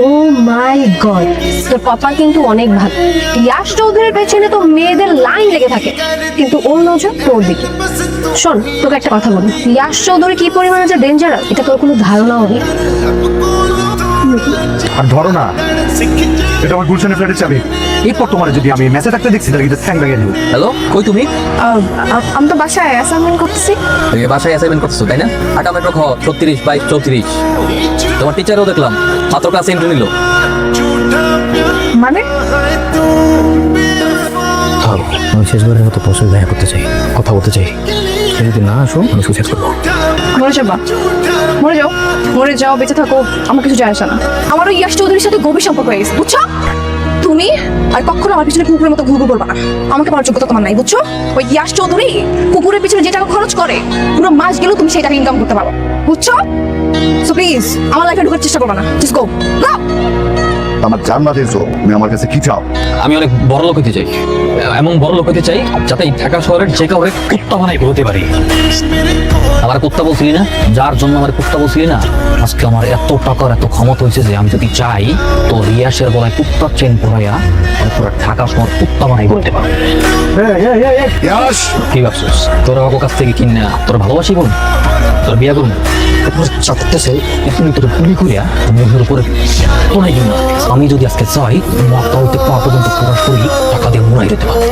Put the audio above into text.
ও মাই god, তোর পাপা কিন্তু অনেক ভালো। ইয়াশ চৌধুরীর পেছনে তো মেয়েদের লাইন লেগে থাকে, কিন্তু ওর নজর তোর দিকে। শোন, তোকে একটা কথা বলি, ইয়াশ চৌধুরী কি পরিমাণে যে ডেঞ্জারাস এটা তোর কোনো ধারণাও নেই। আর ধরো না, এটা আমার গুলশানের ফ্ল্যাটের চাবি। এরপর তোমার যদি আমি মেসে থাকতে দেখছি তাহলে কিন্তু স্যাং লাগিয়ে দেবো। হ্যালো, কই তুমি? আমি তো বাসায় অ্যাসাইনমেন্ট করতেছি। তুমি বাসায় অ্যাসাইনমেন্ট করতেছো তাই না? আটা মেট্রো খ 36/34। তোমার টিচারও দেখলাম মাত্র ক্লাসে এন্ট্রি নিল। মানে আমি শেষবারের মতো তোর সাথে দেখা করতে চাই, কথা বলতে চাই। তুমি যদি না আসো আমি সুইসাইড করবো। মরে যাবা, মরে যাও, মরে যাও, বেঁচে থাকো, আমার কিছু যায় আসে না। আমারও ইয়াশ চৌধুরীর সাথে গভীর সম্পর্ক হয়ে গেছে, বুঝছো? তুমি আর কখনো আমার পিছনে কুকুরের মতো ঘুরঘুর করবা না। আমাকে পাওয়ার যোগ্যতা তোমার নাই, বুঝছো? ওই ইয়াশ চৌধুরী কুকুরের পিছনে যে টাকা খরচ করে, পুরো মাস গেলেও তুমি সেই টাকা ইনকাম করতে পারো, বুঝছো? সো প্লিজ আমার লাইফে ঢোকার চেষ্টা করবা না। জাস্ট গো গো। আমার জান্নাত এসো, তুমি আমার কাছে কি চাও? আমি অনেক বড় লোক হতে চাই, এমন বড় লোক হতে চাই যাতে এই ঢাকা শহরের যে কাউরে কুত্তা বানাই বলতে পারি। আমার কুত্তা বলছিলি না, যার জন্য আমার কুত্তা বলছিলি না, আজকে আমার এত টাকার এত ক্ষমতা হয়েছে যে আমি যদি চাই তো রিয়াসের গলায় কুত্তার চেন পরাইয়া পুরো ঢাকা শহর কুত্তা বানাই বলতে পারবো। ইয়াশ, কি ভাবছিস তোরা আমার কাছ থেকে কিনা তোরা ভালোবাসি বল, তোর বিয়া করুন চাচ্ছে এখন তোর গুলি করিয়া মুখের উপরে পড়াই দিন। আমি যদি আজকে চাই মাথা হইতে পা পর্যন্ত পুরো শরীর টাকা দিয়ে মুড়াই দিতে পারবো।